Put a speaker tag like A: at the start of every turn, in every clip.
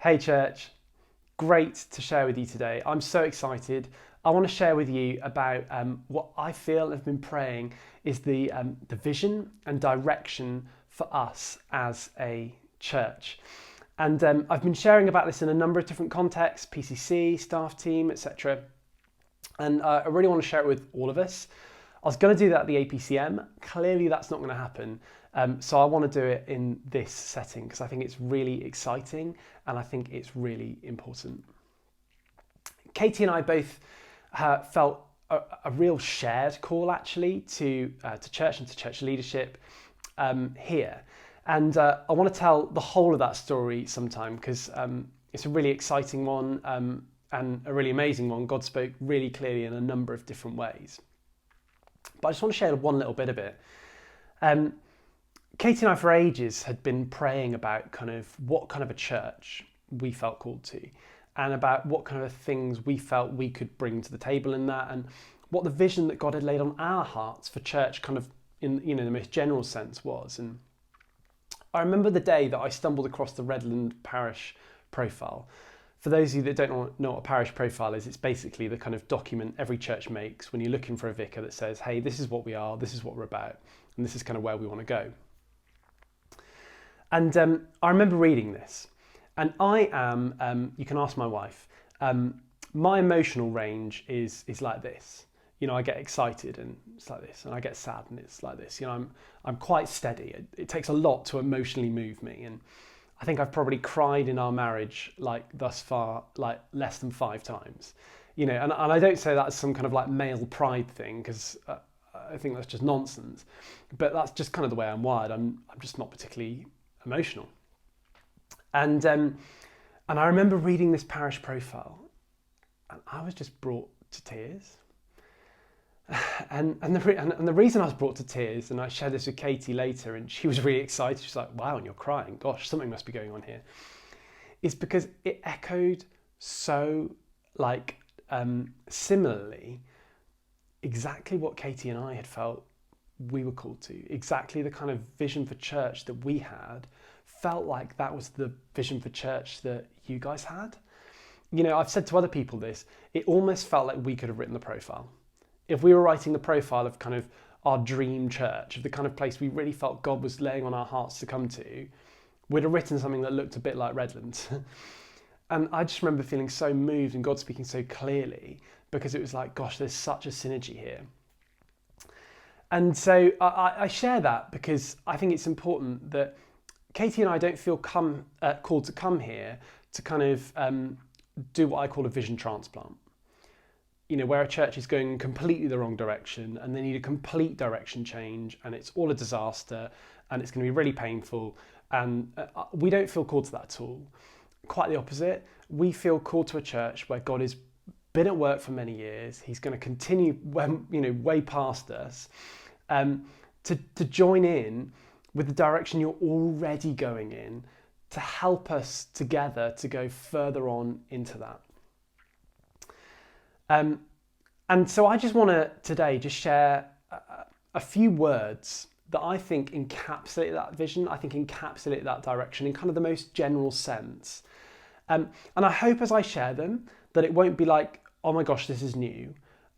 A: Hey church, great to share with you today. I'm so excited. I want to share with you about what I feel and have been praying is the vision and direction for us as a church. And I've been sharing about this in a number of different contexts, PCC, staff team, etc. And I really want to share it with all of us. I was going to do that at the APCM. Clearly that's not going to happen. So I want to do it in this setting because I think it's really exciting and I think it's really important. Katie and I both felt a real shared call actually to church and to church leadership here. And I want to tell the whole of that story sometime because it's a really exciting one and a really amazing one. God spoke really clearly in a number of different ways. But I just want to share one little bit of it. Katie and I for ages had been praying about kind of what kind of a church we felt called to and about what kind of things we felt we could bring to the table in that and what the vision that God had laid on our hearts for church kind of in the most general sense was. And I remember the day that I stumbled across the Redland Parish profile. For those of you that don't know what a parish profile is, it's basically the kind of document every church makes when you're looking for a vicar that says, hey, this is what we are, this is what we're about, and this is kind of where we want to go. And I remember reading this, and I am, you can ask my wife, my emotional range is like this. You know, I get excited and it's like this, and I get sad and it's like this. You know, I'm quite steady. It takes a lot to emotionally move me, and I think I've probably cried in our marriage, like thus far, like less than 5 times. You know, and I don't say that as some kind of like male pride thing, because I think that's just nonsense. But that's just kind of the way I'm wired. I'm just not particularly emotional. And I remember reading this parish profile, and I was just brought to tears. And the reason I was brought to tears, and I shared this with Katie later, and she was really excited. She's like, "Wow, and you're crying. Gosh, something must be going on here." Is because it echoed so like similarly exactly what Katie and I had felt we were called to. Exactly the kind of vision for church that we had felt like that was the vision for church that you guys had. You know, I've said to other people this. It almost felt like we could have written the profile. If we were writing the profile of kind of our dream church, of the kind of place we really felt God was laying on our hearts to come to, we'd have written something that looked a bit like Redland. And I just remember feeling so moved and God speaking so clearly because it was like, gosh, there's such a synergy here. And so I share that because I think it's important that Katie and I don't feel called to come here to kind of do what I call a vision transplant. You know, where a church is going completely the wrong direction and they need a complete direction change and it's all a disaster and it's going to be really painful. And we don't feel called to that at all. Quite the opposite. We feel called to a church where God has been at work for many years. He's going to continue way past us to join in with the direction you're already going in to help us together to go further on into that. And so I just want to today just share a few words that I think encapsulate that vision, I think encapsulate that direction in kind of the most general sense. And I hope as I share them that it won't be like, oh my gosh, this is new.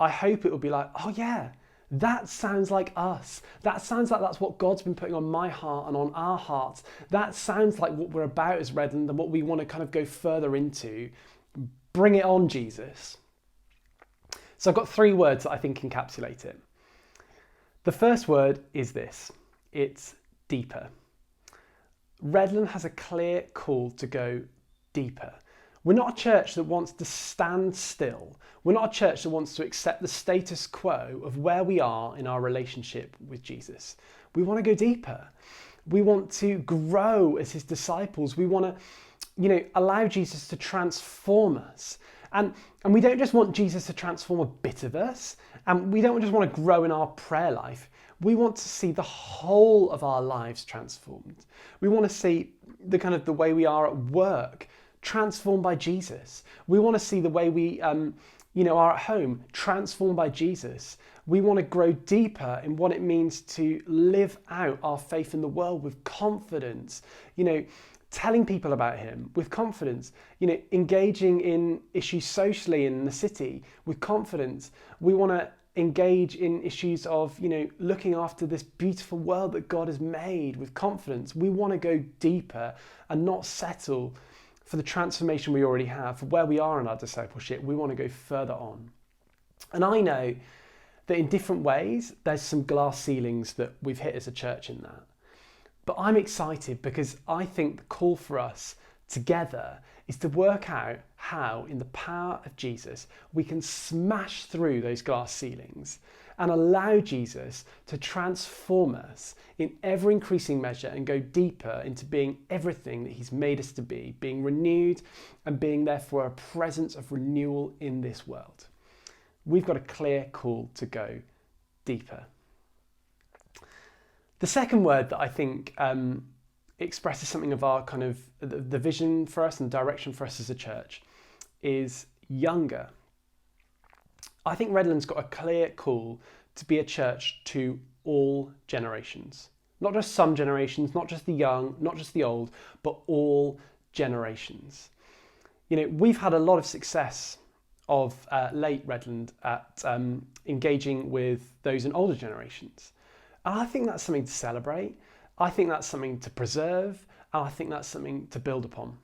A: I hope it will be like, oh yeah, that sounds like us. That sounds like that's what God's been putting on my heart and on our hearts. That sounds like what we're about as Redland and what we want to kind of go further into. Bring it on, Jesus. So I've got 3 words that I think encapsulate it. The first word is this. It's deeper. Redland has a clear call to go deeper. We're not a church that wants to stand still. We're not a church that wants to accept the status quo of where we are in our relationship with Jesus. We want to go deeper. We want to grow as his disciples. We want to, allow Jesus to transform us. And we don't just want Jesus to transform a bit of us, and we don't just want to grow in our prayer life. We want to see the whole of our lives transformed. We want to see the way we are at work transformed by Jesus. We want to see the way we are at home transformed by Jesus. We want to grow deeper in what it means to live out our faith in the world with confidence, telling people about him with confidence, engaging in issues socially in the city with confidence. We want to engage in issues of, looking after this beautiful world that God has made with confidence. We want to go deeper and not settle for the transformation we already have, for where we are in our discipleship. We want to go further on. And I know that in different ways, there's some glass ceilings that we've hit as a church in that. But I'm excited because I think the call for us together is to work out how, in the power of Jesus, we can smash through those glass ceilings and allow Jesus to transform us in ever increasing measure and go deeper into being everything that he's made us to be, being renewed and being therefore a presence of renewal in this world. We've got a clear call to go deeper. The second word that I think expresses something of our kind of the vision for us and direction for us as a church is younger. I think Redland's got a clear call to be a church to all generations. Not just some generations, not just the young, not just the old, but all generations. We've had a lot of success of late Redland at engaging with those in older generations. And I think that's something to celebrate. I think that's something to preserve. And I think that's something to build upon.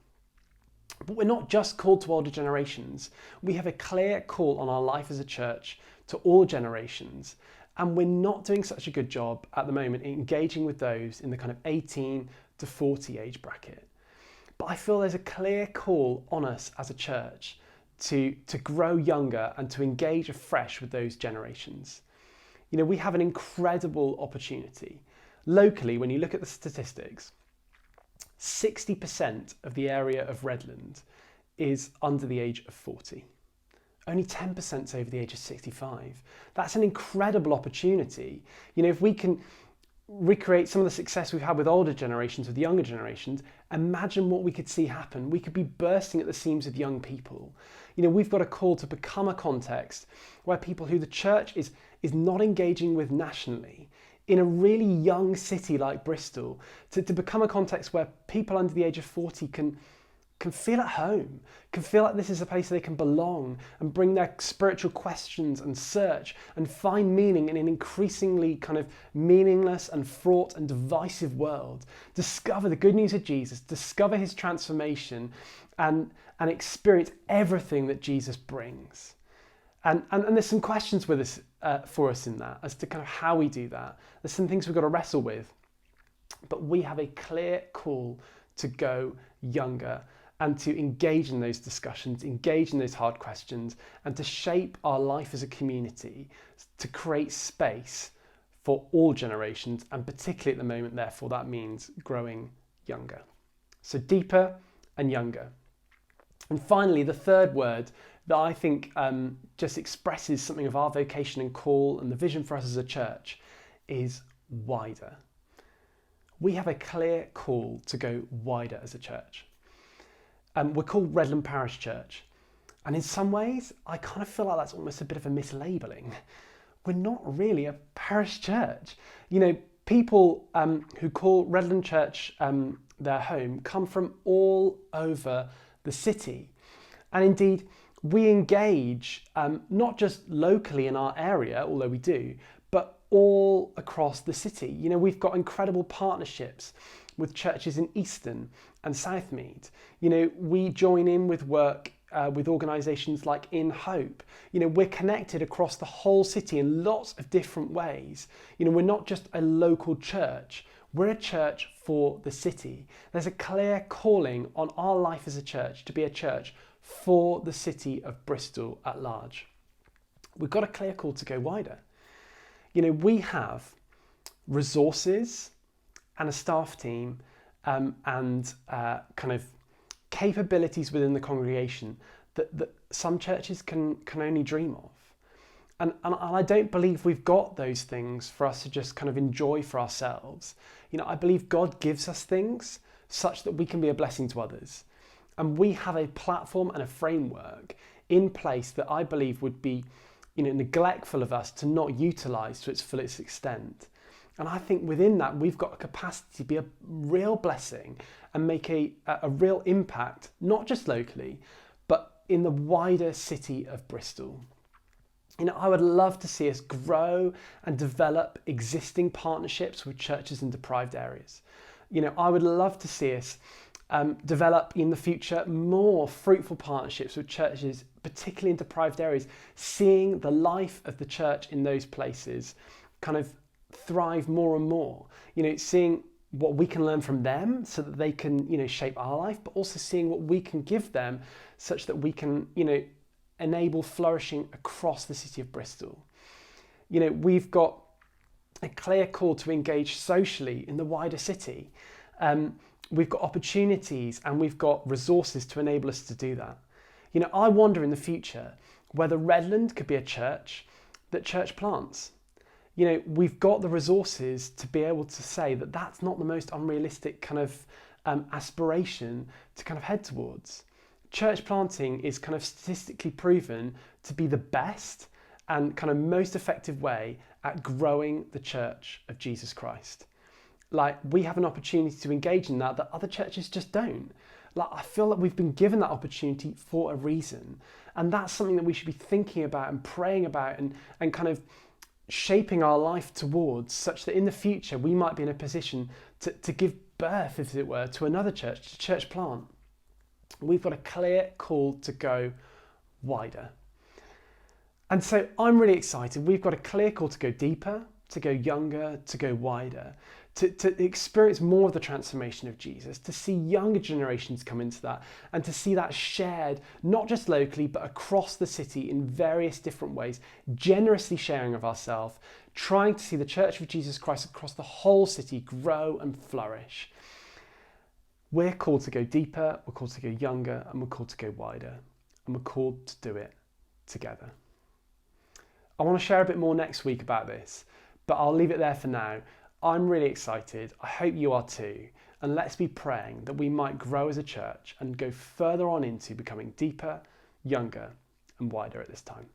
A: But we're not just called to older generations. We have a clear call on our life as a church to all generations. And we're not doing such a good job at the moment engaging with those in the kind of 18 to 40 age bracket. But I feel there's a clear call on us as a church to grow younger and to engage afresh with those generations. We have an incredible opportunity. Locally, when you look at the statistics, 60% of the area of Redland is under the age of 40. Only 10% is over the age of 65. That's an incredible opportunity. If we can recreate some of the success we've had with older generations, with younger generations, imagine what we could see happen. We could be bursting at the seams with young people. We've got a call to become a context where people who the church is not engaging with nationally, in a really young city like Bristol, to become a context where people under the age of 40 can feel at home, can feel like this is a place they can belong and bring their spiritual questions and search and find meaning in an increasingly kind of meaningless and fraught and divisive world. Discover the good news of Jesus, discover his transformation and experience everything that Jesus brings. And there's some questions with us for us in that as to kind of how we do that. There's some things we've got to wrestle with. But we have a clear call to go younger and to engage in those discussions, engage in those hard questions, and to shape our life as a community to create space for all generations, and particularly at the moment, therefore, that means growing younger. So deeper and younger. And finally, the third word that I think just expresses something of our vocation and call and the vision for us as a church is wider. We have a clear call to go wider as a church. We're called Redland Parish Church. And in some ways, I kind of feel like that's almost a bit of a mislabeling. We're not really a parish church. People who call Redland Church their home come from all over the city. And indeed, we engage not just locally in our area, although we do, but all across the city. We've got incredible partnerships with churches in Easton and Southmead. We join in with work with organisations like In Hope. We're connected across the whole city in lots of different ways. We're not just a local church. We're a church for the city. There's a clear calling on our life as a church to be a church for the city of Bristol at large. We've got a clear call to go wider. We have resources and a staff team and kind of capabilities within the congregation that some churches can only dream of. And I don't believe we've got those things for us to just kind of enjoy for ourselves. I believe God gives us things such that we can be a blessing to others. And we have a platform and a framework in place that I believe would be neglectful of us to not utilise to its fullest extent. And I think within that, we've got a capacity to be a real blessing and make a real impact, not just locally, but in the wider city of Bristol. I would love to see us grow and develop existing partnerships with churches in deprived areas. I would love to see us develop in the future more fruitful partnerships with churches, particularly in deprived areas, seeing the life of the church in those places kind of thrive more and more. Seeing what we can learn from them so that they can, shape our life, but also seeing what we can give them such that we can, enable flourishing across the city of Bristol. We've got a clear call to engage socially in the wider city. We've got opportunities and we've got resources to enable us to do that. I wonder in the future whether Redland could be a church that church plants. We've got the resources to be able to say that that's not the most unrealistic kind of aspiration to kind of head towards. Church planting is kind of statistically proven to be the best and kind of most effective way at growing the church of Jesus Christ. We have an opportunity to engage in that other churches just don't. I feel that we've been given that opportunity for a reason. And that's something that we should be thinking about and praying about and kind of shaping our life towards, such that in the future we might be in a position to give birth, as it were, to another church, to church plant. We've got a clear call to go wider. And so I'm really excited. We've got a clear call to go deeper, to go younger, to go wider, to experience more of the transformation of Jesus, to see younger generations come into that, and to see that shared, not just locally, but across the city in various different ways, generously sharing of ourselves, trying to see the Church of Jesus Christ across the whole city grow and flourish. We're called to go deeper, we're called to go younger, and we're called to go wider, and we're called to do it together. I want to share a bit more next week about this, but I'll leave it there for now. I'm really excited. I hope you are too. And let's be praying that we might grow as a church and go further on into becoming deeper, younger, and wider at this time.